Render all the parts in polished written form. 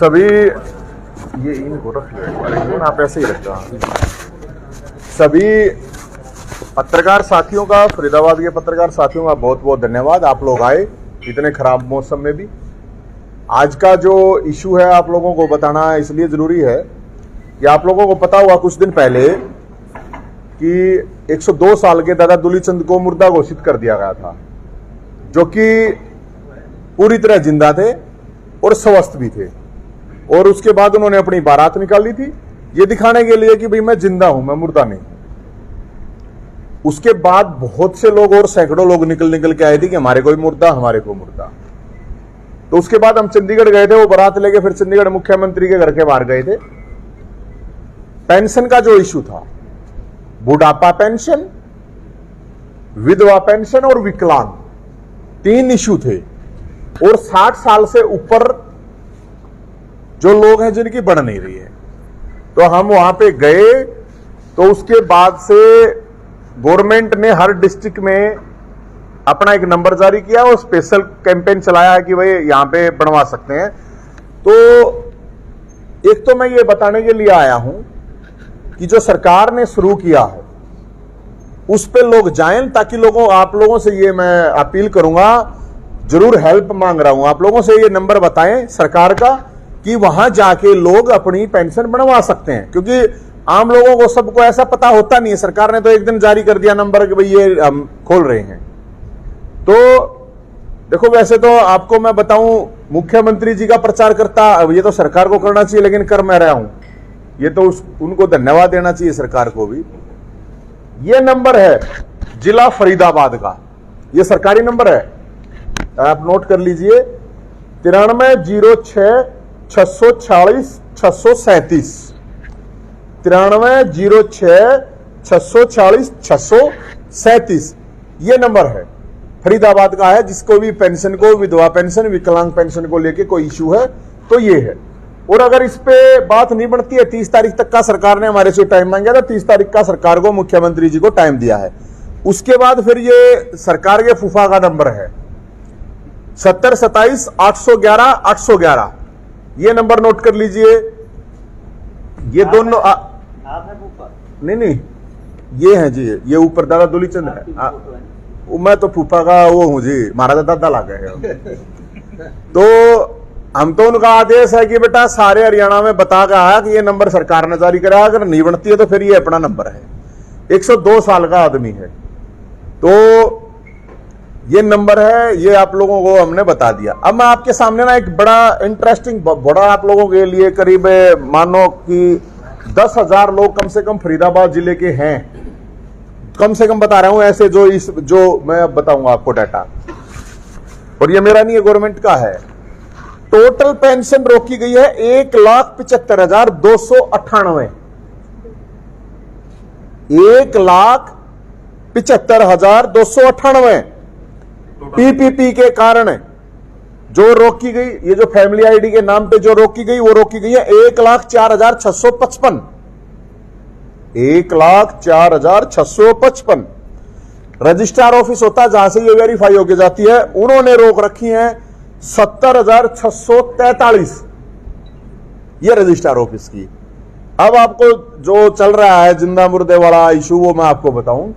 सभी ये इनको रख लो, आप ऐसे ही रख दो। सभी पत्रकार साथियों का, फरीदाबाद के पत्रकार साथियों का बहुत बहुत धन्यवाद। आप लोग आए इतने खराब मौसम में भी। आज का जो इशू है आप लोगों को बताना इसलिए जरूरी है कि आप लोगों को पता हुआ कुछ दिन पहले कि 102 साल के दादा दुलीचंद को मुर्दा घोषित कर दिया गया था, जो कि पूरी तरह जिंदा थे और स्वस्थ भी थे। और उसके बाद उन्होंने अपनी बारात निकाली थी ये दिखाने के लिए कि भाई मैं जिंदा हूं, मैं मुर्दा नहीं। उसके बाद बहुत से लोग और सैकड़ों लोग निकल के आए थे कि हमारे को मुर्दा, हमारे को मुर्दा। तो उसके बाद हम चंडीगढ़ गए थे, वो बारात लेके फिर चंडीगढ़ मुख्यमंत्री के घर के बाहर गए थे। पेंशन का जो इशू था, बुढ़ापा पेंशन, विधवा पेंशन और विकलांग, 3 इशू थे। और 60 साल से ऊपर जो लोग हैं जिनकी बढ़ नहीं रही है, तो हम वहां पे गए। तो उसके बाद से गवर्नमेंट ने हर डिस्ट्रिक्ट में अपना एक नंबर जारी किया और स्पेशल कैंपेन चलाया है कि भाई यहां पे बनवा सकते हैं। तो एक तो मैं ये बताने के लिए आया हूं कि जो सरकार ने शुरू किया है उस पे लोग जाएं, ताकि आप लोगों से ये मैं अपील करूंगा, जरूर हेल्प मांग रहा हूं आप लोगों से, ये नंबर बताएं सरकार का कि वहां जाके लोग अपनी पेंशन बनवा सकते हैं। क्योंकि आम लोगों को सबको ऐसा पता होता नहीं है। सरकार ने तो एक दिन जारी कर दिया नंबर कि भाई ये हम खोल रहे हैं। तो देखो, वैसे तो आपको मैं बताऊं, मुख्यमंत्री जी का प्रचार करता, ये तो सरकार को करना चाहिए, लेकिन कर मैं रहा हूं, ये तो उनको धन्यवाद देना चाहिए सरकार को भी। ये नंबर है जिला फरीदाबाद का, ये सरकारी नंबर है, आप नोट कर लीजिए, 9306 646 637, 9306 646 637, ये नंबर है, फरीदाबाद का है। जिसको भी पेंशन को, विधवा पेंशन, विकलांग पेंशन को लेके कोई इशू है तो ये है। और अगर इस पे बात नहीं बनती है, 30 तारीख तक का सरकार ने हमारे से टाइम मांगा था, 30 तारीख का सरकार को, मुख्यमंत्री जी को टाइम दिया है। उसके बाद फिर ये सरकार के फूफा का नंबर है 7027 811 811, ये नंबर नोट कर लीजिए। ये दोनों नहीं, ये है जी, ये ऊपर दादा दुलीचंद है। मैं तो फूफा का वो हूं जी, महाराजा दादा ला गए। तो हम तो उनका आदेश है कि बेटा सारे हरियाणा में बता के आया कि ये नंबर सरकार ने जारी करा, अगर नहीं बनती है तो फिर ये अपना नंबर है। 102 साल का आदमी है, तो ये नंबर है, ये आप लोगों को हमने बता दिया। अब मैं आपके सामने ना एक बड़ा इंटरेस्टिंग, बड़ा आप लोगों के लिए, करीब मानो कि 10,000 लोग कम से कम फरीदाबाद जिले के हैं, कम से कम बता रहा हूं ऐसे, जो मैं अब बताऊंगा आपको डाटा, और ये मेरा नहीं है, गवर्नमेंट का है। टोटल पेंशन रोकी गई है 1,75,298, 1,75,298 पीपीपी के कारण जो रोकी गई। ये जो फैमिली आईडी के नाम पे जो रोकी गई, वो रोकी गई है 1,04,655, 1,04,655। रजिस्ट्रार ऑफिस होता है जहां से ये वेरीफाई होके जाती है, उन्होंने रोक रखी है 70,643, ये रजिस्ट्रार ऑफिस की। अब आपको जो चल रहा है जिंदा मुर्दे वाला इशू, वो मैं आपको बताऊं।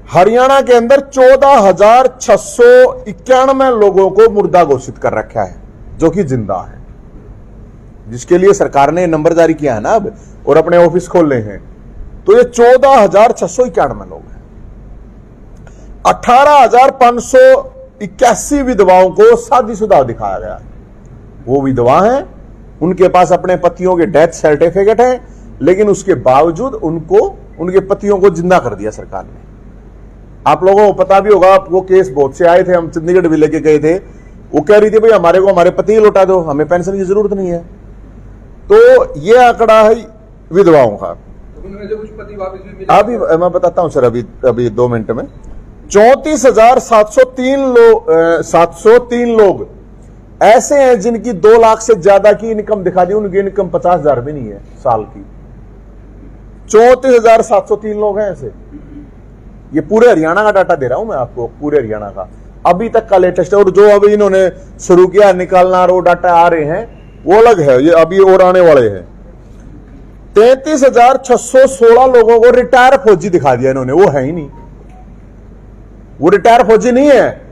हरियाणा के अंदर 14,691 लोगों को मुर्दा घोषित कर रखा है, जो कि जिंदा है, जिसके लिए सरकार ने नंबर जारी किया है ना अब, और अपने ऑफिस खोले हैं। तो ये 14,691 लोग हैं। 18,581 विधवाओं को शादीशुदा दिखाया गया है। वो विधवा हैं, उनके पास अपने पतियों के डेथ सर्टिफिकेट है, लेकिन उसके बावजूद उनके पतियों को जिंदा कर दिया सरकार ने। आप लोगों को पता भी होगा, वो केस बहुत से आए थे, हम चंडीगढ़ भी लेके गए थे। वो कह रही थी भाई हमारे को हमारे पति ही लौटा दो, हमें पेंशन की जरूरत नहीं है। तो ये आंकड़ा है विधवाओं का। अभी मैं बताता हूं सर, अभी 2 मिनट में 34,703 लोग ऐसे हैं जिनकी 2 लाख से ज्यादा की इनकम दिखा दी, उनकी इनकम 50,000 भी नहीं है साल की। 34,703 लोग हैं ऐसे। ये पूरे हरियाणा का डाटा दे रहा हूं मैं आपको, पूरे हरियाणा का अभी तक का लेटेस्ट है। और जो अभी इन्होंने शुरू किया निकालना, और वो डाटा आ रहे हैं, वो अलग है, ये अभी और आने वाले हैं। 33,616 लोगों को रिटायर फौजी दिखा दिया इन्होंने, वो है ही नहीं, वो रिटायर फौजी नहीं है।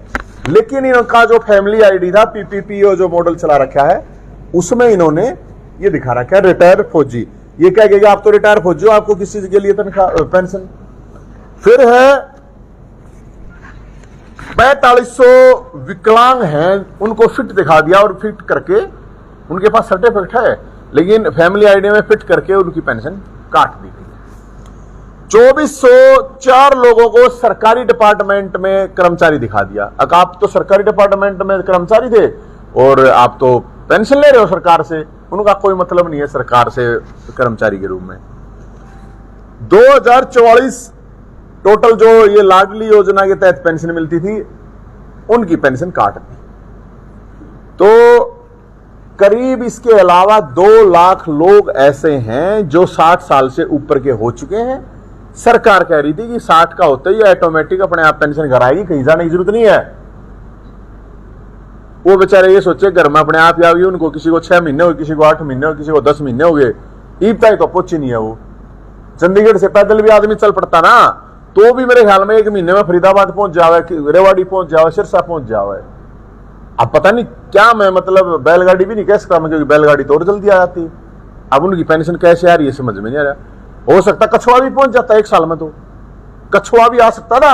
लेकिन इनका जो फैमिली आईडी था पीपीपीओ जो मॉडल चला रखा है उसमें इन्होंने ये दिखा रखा है रिटायर फौजी। ये क्या कहेगा, आप तो रिटायर फौजी हो, आपको किसी चीज के लिए तनख्वाह पेंशन। फिर है 4500 विकलांग हैं, उनको फिट दिखा दिया और फिट करके उनके पास सर्टिफिकेट है लेकिन फैमिली आईडी में फिट करके उनकी पेंशन काट दी गई। 2404 लोगों को सरकारी डिपार्टमेंट में कर्मचारी दिखा दिया। अब आप तो सरकारी डिपार्टमेंट में कर्मचारी थे और आप तो पेंशन ले रहे हो सरकार से, उनका कोई मतलब नहीं है सरकार से कर्मचारी के रूप में। 2044 टोटल जो ये लाडली योजना के तहत पेंशन मिलती थी उनकी पेंशन काट दी। तो करीब इसके अलावा 2 लाख लोग ऐसे हैं जो 60 साल से ऊपर के हो चुके हैं। सरकार कह रही थी कि 60 का होते ही ऑटोमेटिक अपने आप पेंशन घर आएगी, कहीं जाने की जरूरत नहीं है। वो बेचारे ये सोचे घर में अपने आप ही आएगी, उनको किसी को 6 महीने हो, किसी को 8 महीने हो, किसी को 10 महीने हो गए, ईबता ही तो पहुंची नहीं है। वो चंडीगढ़ से पैदल भी आदमी चल पड़ता ना तो भी मेरे ख्याल में 1 महीने में फरीदाबाद पहुंच जावे, रेवाड़ी पहुंच जावे, सिरसा पहुंच जावे। अब पता नहीं क्या, मैं मतलब बैलगाड़ी भी नहीं कह सकता मैं, क्योंकि बैलगाड़ी तो और जल्दी आ जाती है। अब उनकी पेंशन कैसे आ रही है समझ में नहीं आ रहा। हो सकता कछुआ भी पहुंच जाता है 1 साल में, तो कछुआ भी आ सकता ना।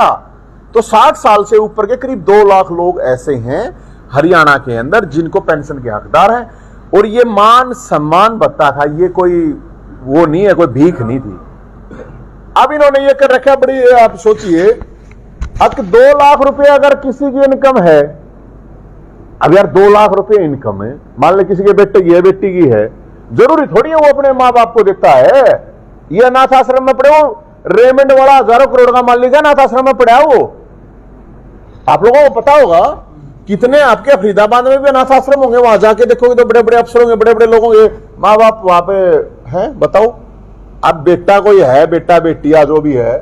तो 60 साल से ऊपर के करीब 2 लाख लोग ऐसे हैं हरियाणा के अंदर जिनको पेंशन के हकदार हैं। और ये मान सम्मान भत्ता था, ये कोई वो नहीं है, कोई भीख नहीं थी। अब इन्होंने ये कर रखा बड़ी, आप सोचिए अब 2 लाख रुपए अगर किसी की इनकम है, अब यार 2 लाख रुपए इनकम है, मान ले किसी के बेटे की है, बेटी की है, जरूरी थोड़ी है वो अपने माँ बाप को देता है। ये अनाथ आश्रम में पड़े हो, रेमंड वाला हजारों करोड़ का मान लीजिए अनाथ आश्रम में पड़ा वो। आप लोगों को पता होगा कितने आपके फरीदाबाद में भी अनाथ आश्रम होंगे, वहां जाके देखोगे तो बड़े बड़े अफसर होंगे, बड़े बड़े लोग होंगे, माँ बाप वहां पे हैं। बताओ अब बेटा कोई है, बेटा बेटिया जो भी है,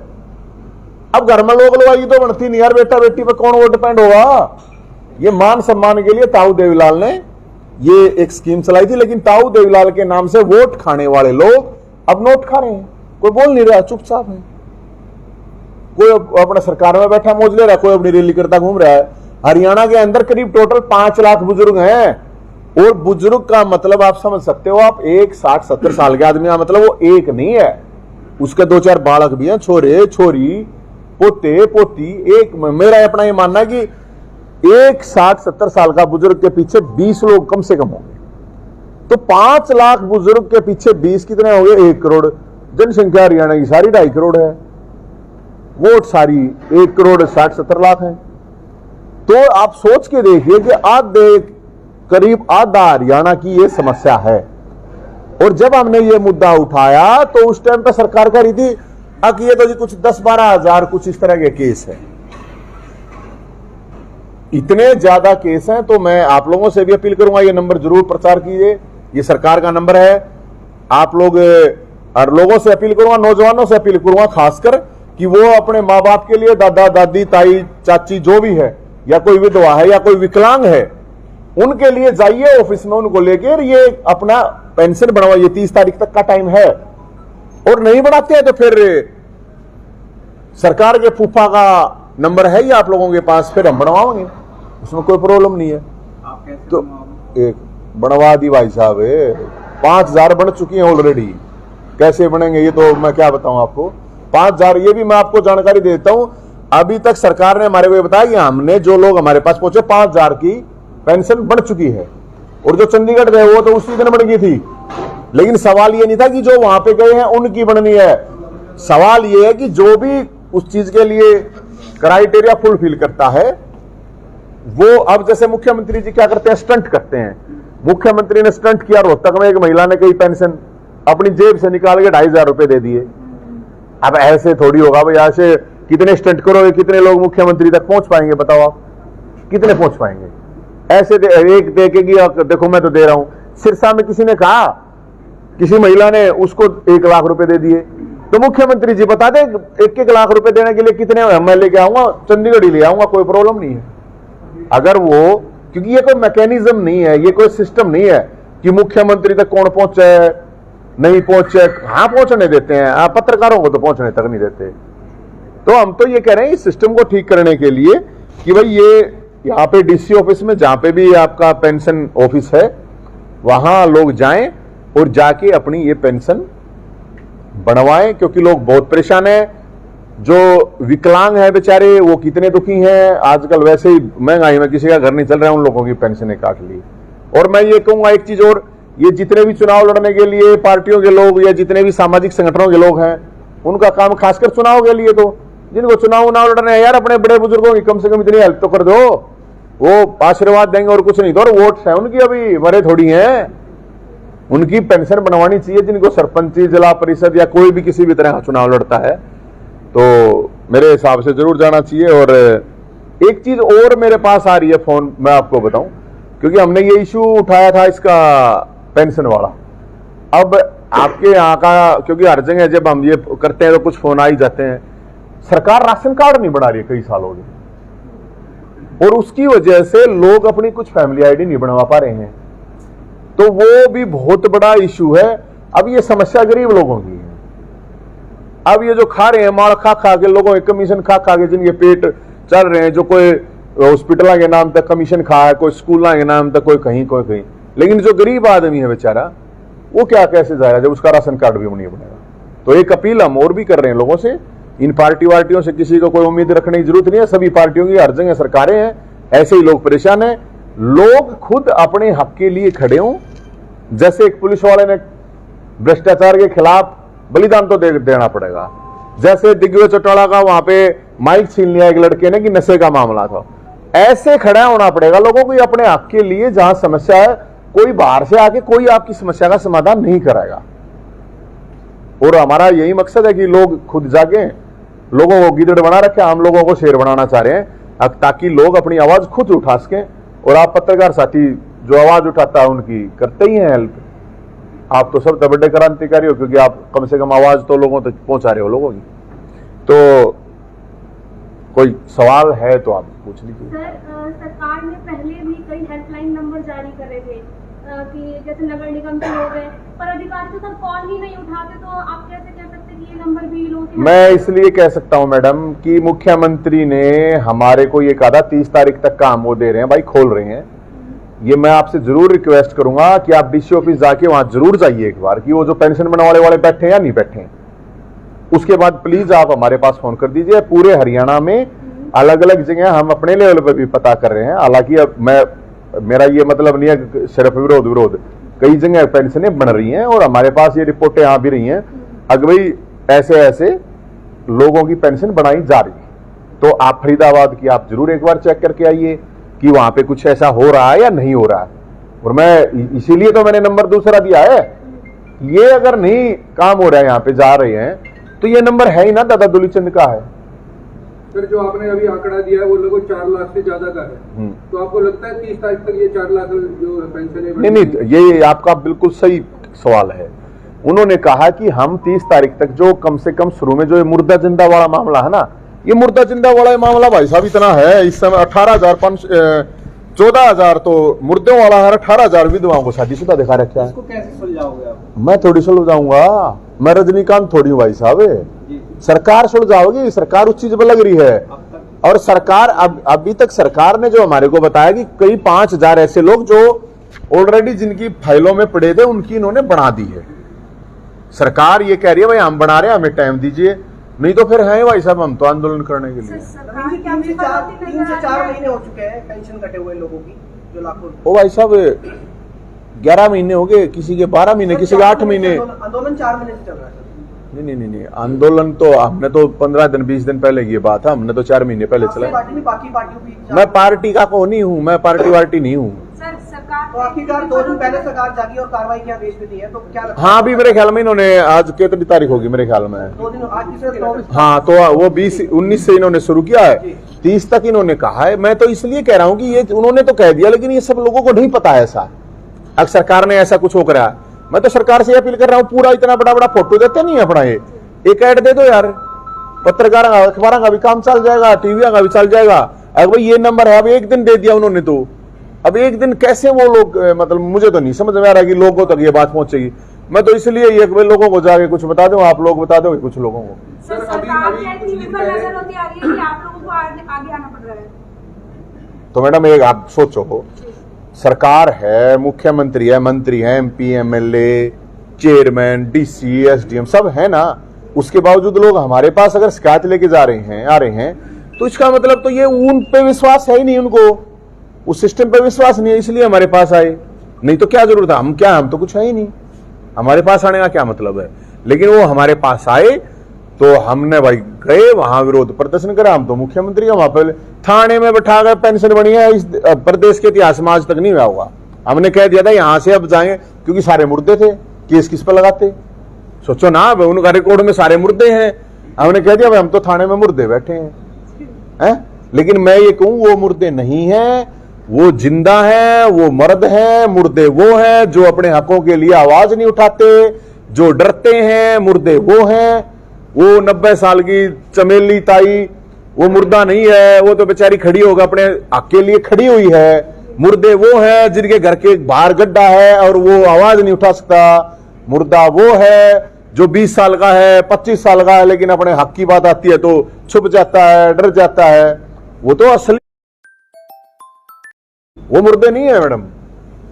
अब घर में लोग लगाई तो बनती नहीं यार, बेटा बेटी पे कौन वो डिपेंड होगा। ये मान सम्मान के लिए ताऊ देवीलाल ने ये एक स्कीम चलाई थी, लेकिन ताऊ देवीलाल के नाम से वोट खाने वाले लोग अब नोट खा रहे हैं, कोई बोल नहीं रहा, चुपचाप है। कोई अपना सरकार में बैठा मौज ले रहा है, कोई अपनी रैली करता घूम रहा है। हरियाणा के अंदर करीब टोटल 5 लाख बुजुर्ग हैं, और बुजुर्ग का मतलब आप समझ सकते हो, आप एक 60-70 साल के आदमी का मतलब वो एक नहीं है, उसके 2-4 बालक भी हैं, छोरे छोरी पोते पोती। एक मेरा अपना ये मानना है कि एक 60-70 साल का बुजुर्ग के पीछे 20 लोग कम से कम होंगे। तो 5 लाख बुजुर्ग के पीछे 20 कितने हो गए, 1 करोड़। जनसंख्या हरियाणा की सारी 2.5 करोड़ है, वोट सारी 1 करोड़ 60-70 लाख है। तो आप सोच के देखिए कि करीब आधा हरियाणा की ये समस्या है। और जब हमने ये मुद्दा उठाया तो उस टाइम पे सरकार कह रही थी कि ये तो जी कुछ 10-12 हजार कुछ इस तरह के केस है। इतने ज्यादा केस हैं, तो मैं आप लोगों से भी अपील करूंगा, ये नंबर जरूर प्रचार कीजिए, ये सरकार का नंबर है। आप लोग और लोगों से अपील करूंगा, नौजवानों से अपील करूंगा खासकर, कि वो अपने माँ बाप के लिए, दादा दादी ताई चाची जो भी है, या कोई विधवा है या कोई विकलांग है, उनके लिए जाइए ऑफिस में, उनको लेकर ये अपना पेंशन बनवाइए। 30 तारीख तक का टाइम है, और नहीं बनाते हैं तो फिर सरकार के फूफा का नंबर है ही आप लोगों के पास, फिर हम बनवाएंगे, उसमें कोई प्रॉब्लम नहीं है। आप कैसे तो एक बनवा दी भाई साहब, 5000 बन चुकी हैं ऑलरेडी। कैसे बनेंगे ये तो मैं क्या बताऊं आपको। 5000 ये भी मैं आपको जानकारी देता हूं, अभी तक सरकार ने हमारे को बताया कि हमने जो लोग हमारे पास पहुंचे 5000 की पेंशन बढ़ चुकी है, और जो चंडीगढ़ गए वो तो उसी दिन बढ़ गई थी। लेकिन सवाल ये नहीं था कि जो वहां पे गए हैं उनकी बढ़नी है, सवाल ये है कि जो भी उस चीज के लिए क्राइटेरिया फुलफिल करता है वो, अब जैसे मुख्यमंत्री जी क्या करते हैं, स्टंट करते हैं। मुख्यमंत्री ने स्टंट किया, रोहतक में एक महिला ने कई पेंशन अपनी जेब से निकाल के 2500 रुपए दे दिए। अब ऐसे थोड़ी होगा भाई, ऐसे कितने स्टंट करोगे, कितने लोग मुख्यमंत्री तक पहुंच पाएंगे, बताओ आप कितने पहुंच पाएंगे। ऐसे एक देखेगी, देखो मैं तो दे रहा हूं। सिरसा में किसी ने कहा, किसी महिला ने उसको 1 लाख रुपए दे दिए, तो मुख्यमंत्री जी बता दें 1-1 लाख रुपए देने के लिए कितने मैं लेके आऊंगा, चंडीगढ़ ही ले आऊंगा, कोई प्रॉब्लम नहीं है। अगर वो, क्योंकि ये कोई मैकेनिज्म नहीं है, ये कोई सिस्टम नहीं है, कि मुख्यमंत्री तक कौन पहुंचे नहीं पहुंचे, कहां पहुंचने देते हैं, पत्रकारों को तो पहुंचने तक नहीं देते। तो हम तो ये कह रहे हैं इस सिस्टम को ठीक करने के लिए कि भाई ये यहाँ पे डीसी ऑफिस में जहां पे भी आपका पेंशन ऑफिस है वहां लोग जाएं और जाके अपनी ये पेंशन बनवाएं, क्योंकि लोग बहुत परेशान हैं। जो विकलांग है बेचारे वो कितने दुखी हैं, आजकल वैसे ही महंगाई में किसी का घर नहीं चल रहा है, उन लोगों की पेंशनें काट ली। और मैं ये कहूंगा एक चीज और, ये जितने भी चुनाव लड़ने के लिए पार्टियों के लोग या जितने भी सामाजिक संगठनों के लोग हैं उनका काम खासकर चुनाव के लिए, तो जिनको चुनाव लड़ने हैं यार अपने बड़े बुजुर्गों की कम से कम इतनी हेल्प तो कर दो, वो आशीर्वाद देंगे और कुछ नहीं तो, और वोट है उनकी अभी मरे थोड़ी हैं, उनकी पेंशन बनवानी चाहिए जिनको सरपंची जिला परिषद या कोई भी किसी भी तरह का चुनाव लड़ता है, तो मेरे हिसाब से जरूर जाना चाहिए। और एक चीज और मेरे पास आ रही है फोन, मैं आपको बताऊं, क्योंकि हमने ये इशू उठाया था इसका पेंशन वाला। अब आपके यहाँ का, क्योंकि हर जगह जब हम ये करते हैं तो कुछ फोन आ ही जाते हैं, सरकार राशन कार्ड नहीं बना रही है कई सालों से, और उसकी वजह से लोग अपनी कुछ फैमिली आईडी नहीं बनवा पा रहे हैं, तो वो भी बहुत बड़ा इशू है। अब ये समस्या गरीब लोगों की है। अब ये जो खा रहे हैं माल खा खा के, लोगों के कमीशन खा खा के जिनके पेट चल रहे हैं, जो कोई हॉस्पिटल के नाम तक कमीशन खा है, कोई स्कूल के नाम तक, कोई कहीं कोई कहीं, लेकिन जो गरीब आदमी है बेचारा वो क्या कैसे जाएगा जब उसका राशन कार्ड भी नहीं बनेगा। तो एक अपील हम और भी कर रहे हैं लोगों से, इन पार्टी वार्टियों से किसी को कोई उम्मीद रखने की जरूरत नहीं है, सभी पार्टियों की हर जगह सरकारें हैं, ऐसे ही लोग परेशान हैं, लोग खुद अपने हक के लिए खड़े हों। जैसे एक पुलिस वाले ने भ्रष्टाचार के खिलाफ बलिदान तो देना पड़ेगा, जैसे दिग्विजय चौटाला का वहां पे माइक छीन लिया एक लड़के ने कि नशे का मामला था, ऐसे खड़ा होना पड़ेगा लोगों को अपने हक के लिए। जहां समस्या है, कोई बाहर से आके कोई आपकी समस्या का समाधान नहीं कराएगा, और हमारा यही मकसद है कि लोग खुद जागे, लोगों को गिदड़ बना रखे, हम लोगों को शेर बनाना चाह रहे हैं, ताकि लोग अपनी आवाज खुद उठा सकें। और आप पत्रकार साथी जो आवाज उठाता है उनकी करते ही हैं हेल्प। आप तो सब बड़े क्रांतिकारी हो, क्योंकि आप कम से कम आवाज तो लोगों तक पहुंचा रहे हो लोगों की। तो कोई सवाल है तो आप पूछ लीजिए। सर, सरकार ने पहले भी कई हेल्पलाइन नंबर जारी करे थे कि जैसे नगर निगम के लोग हैं, पर अधिकारी तो सर कॉल ही नहीं उठाते, तो आप कैसे कह सकते कि ये नंबर भी लोगों के? मैं इसलिए कह सकता हूं मैडम कि मुख्यमंत्री ने हमारे को ये कहा था 30 तारीख तक का हम वो दे रहे हैं भाई, खोल रहे हैं। ये मैं आपसे जरूर रिक्वेस्ट करूंगा कि आप डीसी ऑफिस जाके वहां जरूर जाइए एक बार, कि वो जो पेंशन बनवाने वाले बैठे हैं या नहीं बैठे हैं। उसके बाद प्लीज आप हमारे पास फोन कर दीजिए। पूरे हरियाणा में अलग अलग जगह हम अपने लेवल पर भी पता कर रहे हैं, हालांकि अब मेरा ये मतलब नहीं है सिर्फ विरोध, कई जगह पेंशनें बन रही हैं और हमारे पास ये रिपोर्टें आ भी रही हैं अगर भाई ऐसे ऐसे लोगों की पेंशन बनाई जा रही है। तो आप फरीदाबाद की आप जरूर एक बार चेक करके आइए कि वहां पे कुछ ऐसा हो रहा है या नहीं हो रहा है। और मैं इसीलिए तो मैंने नंबर दूसरा दिया है, ये अगर नहीं काम हो रहा है, यहाँ पे जा रहे हैं, तो ये नंबर है ही ना, दादा दुलीचंद का है। सर, जो आपने अभी आंकड़ा दिया है वो लगभग 4 लाख से ज्यादा का है, तो आपको लगता है 30 तारीख तक ये 4 लाख जो पेंशन है? नहीं, ये आपका बिल्कुल सही सवाल है। उन्होंने कहा कि हम 30 तारीख तक जो कम से कम शुरू में जो ये मुर्दा जिंदा वाला मामला है ना, ये मुर्दा जिंदा वाला मामला भाई साहब इतना है, इस समय 14,000 तो मुर्दों वाला है, 18,000 विधवाओं को शादीशुदा दिखा रखा है। इसको कैसे सुलझाओगे आप? मैं थोड़ी सुलझाऊंगा, मैं रजनीकांत थोड़ी हूँ भाई साहब, सरकार सुलझाओगी, सरकार उस चीज पर लग रही है। और सरकार अभी तक सरकार ने जो हमारे को बताया कि कई 5,000 ऐसे लोग जो ऑलरेडी जिनकी फाइलों में पड़े थे उनकी इन्होंने बना दी है। सरकार ये कह रही है भाई हम बना रहे हैं, हमें टाइम दीजिए, नहीं तो फिर है भाई साहब हम तो आंदोलन करने के लिए। 3 से 4 महीने हो चुके हैं पेंशन कटे हुए लोगों की, जो लाखों। ओ भाई साहब 11 महीने हो गए, किसी के 12 महीने, किसी के 8 महीने। आंदोलन 4 महीने से चल रहा है। नहीं, आंदोलन तो हमने तो 15 दिन 20 दिन पहले की बात है, हमने तो 4 महीने पहले चला। बाकी पार्टियों की मैं पार्टी का को नहीं हूँ, मैं पार्टी वार्टी नहीं हूँ। तो आखिरकार 2 दिन पहले सरकार जागी और कार्रवाई क्या देश में दी है, तो क्या लगता है? हाँ, अभी मेरे ख्याल में इन्होंने आज कितनी तारीख होगी मेरे ख्याल में 2 दिन, आज की हाँ, तो वो 19 से इन्होंने शुरू किया है, 30 तक इन्होंने कहा है। मैं तो इसलिए कह रहा हूँ कि ये उन्होंने तो कह दिया, लेकिन ये सब लोगों को नहीं पता है ऐसा, अगर सरकार ने ऐसा कुछ हो करा। मैं तो सरकार से अपील कर रहा हूँ, पूरा इतना बड़ा बड़ा फोटो देते नहीं है अपना, ये एक ऐड दे दो यार, पत्रकार अखबार का भी काम चल जाएगा, टीवी का भी चल जाएगा। अगर भाई ये नंबर है, अब एक दिन दे दिया उन्होंने, तो अब एक दिन कैसे वो लोग मतलब मुझे तो नहीं समझ में आ रहा कि लोगों तक ये बात पहुंचेगी। मैं तो इसलिए ये लोगों को जाके कुछ बता दूं, आप लोग बता दो कुछ लोगों को। सर, सरकार क्या इतनी विफल नजर होती आ रही है कि आप लोगों को आगे आना पड़ रहा है? तो मैडम एक आप सोचो, सरकार है, मुख्यमंत्री है, मंत्री है, MP MLA chairman DC SDM सब है ना, उसके बावजूद लोग हमारे पास अगर शिकायत लेके आ रहे हैं तो इसका मतलब तो ये उन पे विश्वास है ही नहीं, उनको उस सिस्टम पे विश्वास नहीं है, इसलिए हमारे पास आए। नहीं तो क्या जरूरत है, हम तो कुछ है ही नहीं, हमारे पास आने का क्या मतलब है। लेकिन वो हमारे पास आए तो हमने भाई गए वहां विरोध प्रदर्शन करा। हम तो मुख्यमंत्री का वहां पे थाने में बैठा कर पेंशन बनी है, इस प्रदेश के इतिहास में आज तक नहीं हुआ होगा। हमने कह दिया था यहां से अब जाएंगे, क्योंकि सारे मुर्दे थे, केस किस पर लगाते, सोचो ना, उनका रिकॉर्ड में सारे मुर्दे हैं। हमने कह दिया भाई हम तो थाने में मुर्दे बैठे हैं। लेकिन मैं ये कहूं वो मुर्दे नहीं है, वो जिंदा है, वो मर्द है। मुर्दे वो हैं जो अपने हकों के लिए आवाज नहीं उठाते, जो डरते हैं, मुर्दे वो हैं। वो 90 साल की चमेली ताई वो मुर्दा नहीं है, वो तो बेचारी खड़ी होगा, अपने हक के लिए खड़ी हुई है। मुर्दे वो हैं जिनके घर के बाहर गड्ढा है और वो आवाज नहीं उठा सकता। मुर्दा वो है जो 20 साल का है, 25 साल का है, लेकिन अपने हक की बात आती है तो छुप जाता है, डर जाता है। वो तो असली वो मुर्दे नहीं है मैडम।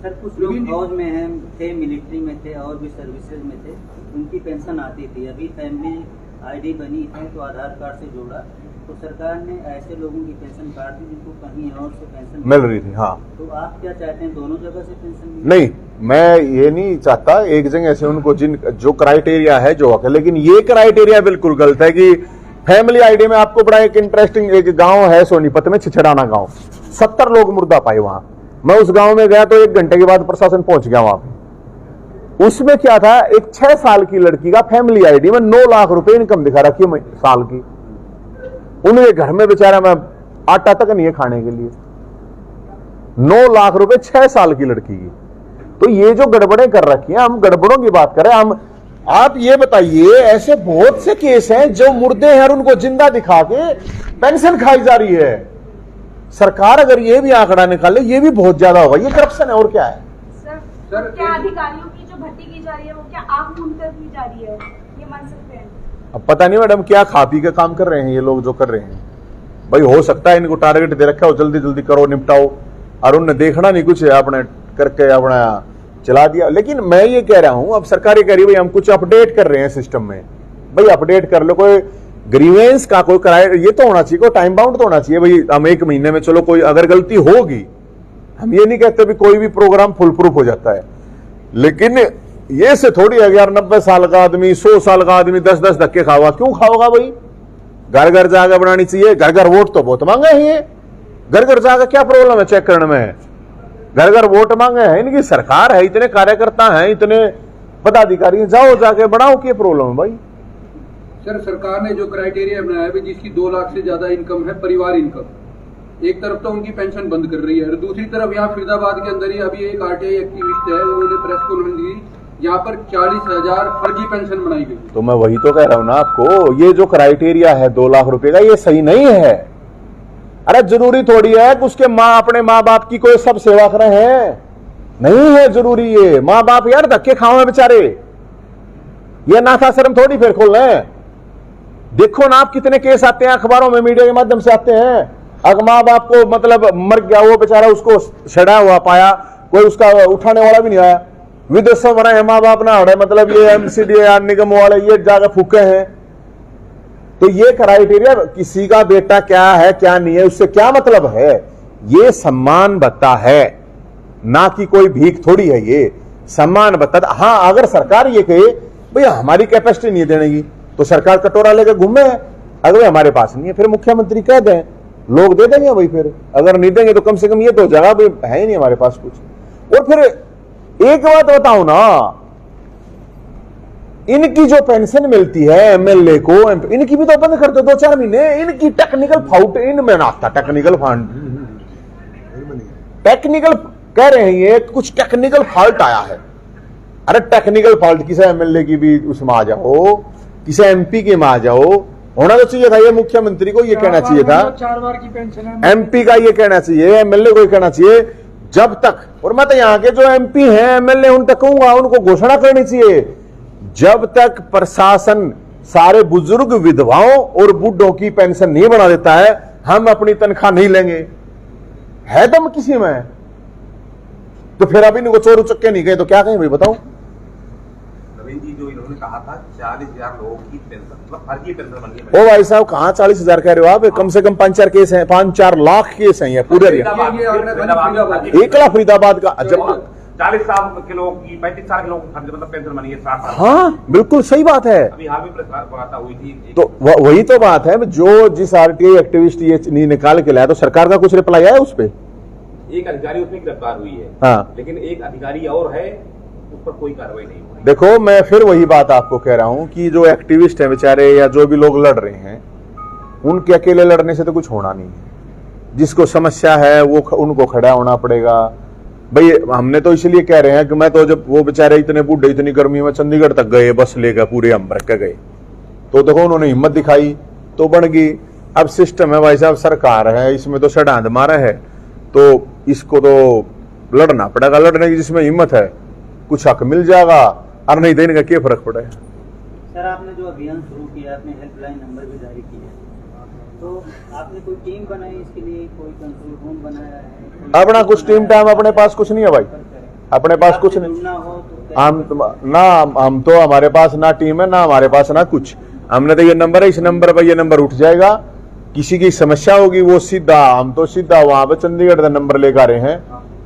सर कुछ लोग फौज में हैं, थे मिलिट्री में थे और भी सर्विसेज में थे, उनकी पेंशन आती थी। अभी फैमिली ID बनी है तो आधार कार्ड से जोड़ा, तो सरकार ने ऐसे लोगों की पेंशन काट दी जिनको कहीं और से पेंशन मिल रही थी। हाँ, तो आप क्या चाहते हैं, दोनों जगह से पेंशन? नहीं, मैं ये नहीं चाहता एक जगह से उनको जो क्राइटेरिया है जो हक है, लेकिन ये क्राइटेरिया बिल्कुल गलत है कि फैमिली ID में। आपको बड़ा एक इंटरेस्टिंग एक गांव है सोनीपत में, छिछड़ाना गांव, 70 लोग मुर्दा पाए वहां। मैं उस गांव में गया तो 1 घंटे के बाद प्रशासन पहुंच गया वहां पे। उसमें क्या था, एक 6 साल की लड़की का फैमिली ID में 9 लाख रुपए इनकम दिखा रखी है साल की। उनके घर में बेचारा मैं आटा तक नहीं है खाने के लिए। 9 लाख रुपए 6 साल की लड़की की। तो ये जो गड़बड़ें कर रखी हैं, हम गड़बड़ों की बात करें। हम आप ये बताइए, ऐसे बहुत से केस हैं जो मुर्दे हैं और उनको जिंदा दिखा के पेंशन खाई जा रही है। सरकार अगर ये भी आंकड़ा निकाले, ये भी बहुत ज्यादा होगा। ये करप्शन है और क्या है। सर, क्या अधिकारियों की जो भर्ती की जा रही है वो क्या आंख मूंद कर की जा रही है, ये मान सकते हैं? अब पता नहीं मैडम क्या खा पी के काम कर रहे हैं ये लोग जो कर रहे हैं। भाई हो सकता है इनको टारगेट दे रखा हो, जल्दी जल्दी करो, निपटाओ, और उन्हें देखना नहीं कुछ है, अपने करके अपना चला दिया। लेकिन मैं ये कह रहा हूं, अब सरकार ये कह रही है भाई हम कुछ अपडेट कर रहे हैं सिस्टम में। भाई अपडेट कर लो, कोई ग्रीवेंस का कोई ये तो होना चाहिए, कोई टाइम बाउंड तो होना चाहिए। भाई हम 1 महीने में, चलो कोई अगर गलती होगी, हम ये नहीं कहते भी कोई भी प्रोग्राम फुल प्रूफ हो जाता है, लेकिन ये से थोड़ी है यार 90 साल का आदमी, 100 साल का आदमी 10-10 धक्के खाओगा, क्यों खाओगा भाई? घर घर जाकर बनानी चाहिए। घर घर वोट तो बहुत मांगे हैं, ये घर घर जाकर क्या प्रॉब्लम है चेक करने में? घर घर वोट मांगे हैं, इनकी सरकार है, इतने कार्यकर्ता हैं, इतने पदाधिकारी, जाओ जाके बनाओ, क्या प्रॉब्लम है भाई? सर, सरकार ने जो क्राइटेरिया बनाया है जिसकी 2 लाख से ज्यादा इनकम है, परिवार इनकम, एक तरफ तो उनकी पेंशन बंद कर रही है और दूसरी तरफ यहाँ फरीदाबाद के अंदर ही अभी एक RTI एक्टिविस्ट है, उन्होंने प्रेस कॉन्फ्रेंस दी, यहाँ पर 40,000 फर्जी पेंशन बनाई गई। तो मैं वही तो कह रहा हूं ना आपको, ये जो क्राइटेरिया है 2 लाख रुपए का, ये सही नहीं है। अरे जरूरी थोड़ी है कि उसके अपने माँ बाप की कोई सब सेवा करे हैं, नहीं है जरूरी। ये माँ बाप यार धक्के खाओ बेचारे, ये नाथाश्रम थोड़ी फिर खोल रहे हैं। देखो ना आप कितने केस आते हैं अखबारों में, मीडिया के माध्यम से आते हैं। अगर माँ बाप को मतलब मर गया वो बेचारा, उसको छड़ा हुआ पाया, कोई उसका उठाने वाला भी नहीं आया, विदेशों में रहे माँ बाप ना हड़े, मतलब ये MCD या निगम वाले ये जाकर फूके हैं। तो ये क्राइटेरिया किसी का बेटा क्या है क्या नहीं है उससे क्या मतलब है? ये सम्मान भत्ता है, ना कि कोई भीख थोड़ी है। ये सम्मान भत्ता। हाँ, अगर सरकार ये कहे भैया हमारी कैपेसिटी नहीं देने की, तो सरकार कटोरा लेकर घूमे। अगर हमारे पास नहीं है, फिर मुख्यमंत्री कह दें, लोग दे देंगे भाई। फिर अगर नहीं देंगे तो कम से कम ये तो जगह भी है ही नहीं हमारे पास कुछ। और फिर एक बात बताओ ना, इनकी जो पेंशन मिलती है MLA को, इनकी भी तो बंद कर दो 2-4 महीने। इनकी टेक्निकल फाउट इनमें नाता, टेक्निकल फंड, टेक्निकल कह रहे हैं ये कुछ टेक्निकल फॉल्ट आया है। अरे टेक्निकल फॉल्ट किसी MLA की भी उसमें आ जाओ, किसी MP के में आ जाओ, होना तो चाहिए था। ये मुख्यमंत्री को ये कहना चाहिए था, 4 बार की पेंशन है, MP का ये कहना चाहिए, MLA को ये कहना चाहिए। जब तक, और मैं तो यहाँ के जो MP हैं, MLA, उन तक कहूंगा उनको घोषणा करनी चाहिए, जब तक प्रशासन सारे बुजुर्ग, विधवाओं और बूढ़ों की पेंशन नहीं बना देता है, हम अपनी तनख्वाह नहीं लेंगे। है दम किसी में? तो फिर अभी इनको चोर उचक्के नहीं गए तो क्या कहें भाई, बताओ। रविंद्र जी, जो इन्होंने कहा था 40,000 लोगों की पेंशन, मतलब फर्जी पेंशन बन गई। ओ भाई साहब, कहाँ 40,000 कह रहे हो आप? कम से कम 5-4 केस हैं, 5-4 लाख केस हैं ये पूरे एकला फरीदाबाद का। जब 40 साल के लोगों की, 35 साल के लोगों की मतलब पेंशन बनी है 60 साल। हाँ बिल्कुल सही बात है। अभी हाल में वार्ता हुई थी, तो वही तो बात है, जो जिस RTI एक्टिविस्ट ये निकाल के लाया, तो सरकार का कुछ रिप्लाई आया उस पर? एक अधिकारी उसमें गिरफ्तार हुई है, हाँ, लेकिन एक अधिकारी और है, उस पर कोई कार्रवाई नहीं हुई। देखो मैं फिर वही बात आपको कह रहा हूं कि जो एक्टिविस्ट हैं बेचारे, या जो भी लोग लड़ रहे हैं, उनके अकेले लड़ने से तो कुछ होना नहीं है। जिसको समस्या है वो उनको खड़ा होना पड़ेगा भाई। हमने तो इसलिए कह रहे हैं कि मैं तो, जब वो बेचारे इतने बूढ़े इतनी गर्मी में चंडीगढ़ तक गए, बस लेकर पूरे हम भर के गए, तो देखो उन्होंने हिम्मत दिखाई तो बन गई। अब सिस्टम है भाई साहब, सरकार है, इसमें तो षड्यंत्र मारा है, तो इसको तो लड़ना पड़ेगा। लड़ने की जिसमें हिम्मत है कुछ हक मिल जाएगा, और नहीं देने का क्या फर्क पड़ेगा। सर, आपने जो अभियान शुरू किया, आपने हेल्पलाइन नंबर भी जारी किया, तो आपने कोई टीम बनाई इसके लिए, कोई कंट्रोल रूम बनाया है? अपना कुछ टीम टाइम अपने पास कुछ नहीं है भाई, अपने पास कुछ नहीं। हम तो हमारे पास ना टीम है, ना हमारे पास ना कुछ। हमने तो ये नंबर है, इस नंबर पर ये नंबर उठ जाएगा, किसी की समस्या होगी वो सीधा, हम तो सीधा वहां पे चंडीगढ़ का नंबर लेकर आ रहे हैं,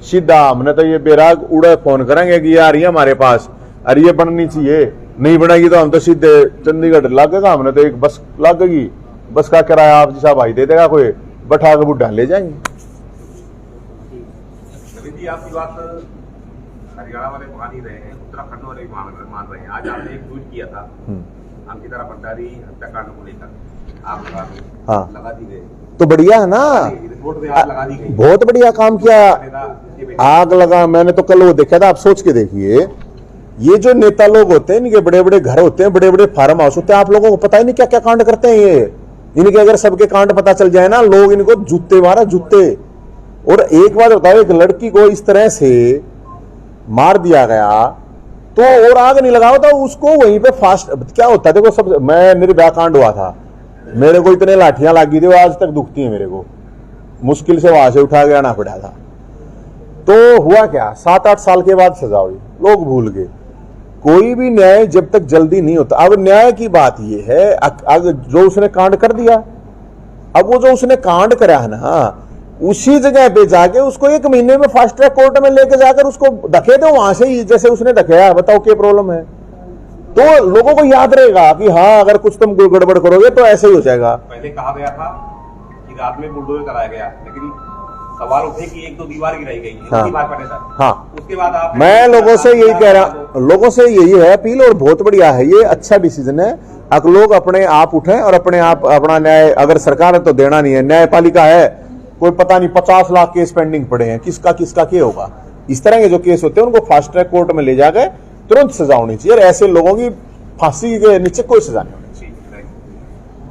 सीधा हमने तो ये बेराग उड़े फोन करेंगे कि यार ये हमारे पास, अरे ये बननी चाहिए, नहीं बनेगी तो हम तो सीधे चंडीगढ़ लागेगा, हमने तो एक बस लागेगी, बस का किराया आप जैसा भाई दे देगा, कोई बैठा के बुढ़ा ले जाएंगे। रविंद्र जी, आपकी बात हरियाणा वाले मान ही रहे हैं, उत्तराखंड वाले भी मान रहे हैं। आज आपने एक ट्वीट किया था अंकिता भंडारी हत्याकांड को लेकर, आप लगा दी गई, तो बढ़िया है ना, रिपोर्ट में आग लगा दी गई, बहुत बढ़िया काम किया। आग लगा, मैंने तो कल वो देखा था, आप सोच के देखिए, ये जो नेता लोग होते हैं, इनके बड़े बड़े घर होते हैं, बड़े बड़े फार्म हाउस होते हैं, आप लोगों को पता ही नहीं क्या क्या कांड करते हैं ये। इनके अगर सबके कांड पता चल जाए ना, लोग इनको जूते मारा जूते। और एक बात बताओ, एक लड़की को इस तरह से मार दिया गया तो और आग नहीं लगाओ तो उसको वहीं पे फास्ट क्या होता है। देखो सब, मैं निर्भया कांड हुआ था, मेरे को इतने लाठियां लगी थी, वो आज तक दुखती है मेरे को, मुश्किल से वहां से उठा के आना पड़ा था। तो हुआ क्या, 7-8 साल के बाद सजा हुई, लोग भूल गए। कोई भी न्याय जब तक जल्दी नहीं होता। अब न्याय की बात यह है, अगर जो उसने कांड कर दिया, अब वो जो उसने कांड करा है ना, उसी जगह पे जाके उसको 1 महीने में फास्ट ट्रैक कोर्ट में लेके जाकर उसको धके दो वहां से ही, जैसे उसने धकेया। बताओ क्या प्रॉब्लम है? तो लोगों को याद रहेगा कि हाँ, अगर कुछ तुम गड़बड़ करोगे तो ऐसे ही हो जाएगा। पहले कहा गया था कि रात में बुलडोजर कराया गया, लेकिन सवाल उठे कि 1-2 दीवार गिराई गई, हाँ, उसके बाद आप, मैं लोगों से यही कह रहा, लोगों से यही है अपील, और बहुत बढ़िया है ये, अच्छा डिसीजन है। अगर लोग अपने आप उठें और अपने आप अपना न्याय, अगर सरकार ने तो देना नहीं है, न्यायपालिका है, कोई पता नहीं 50 लाख केस पेंडिंग पड़े हैं, किसका किसका क्या होगा। इस तरह के जो केस होते हैं उनको फास्ट ट्रैक कोर्ट में ले जाकर तुरंत सजा होनी चाहिए, और ऐसे लोगों की फांसी के नीचे कोई सजा नहीं होनी।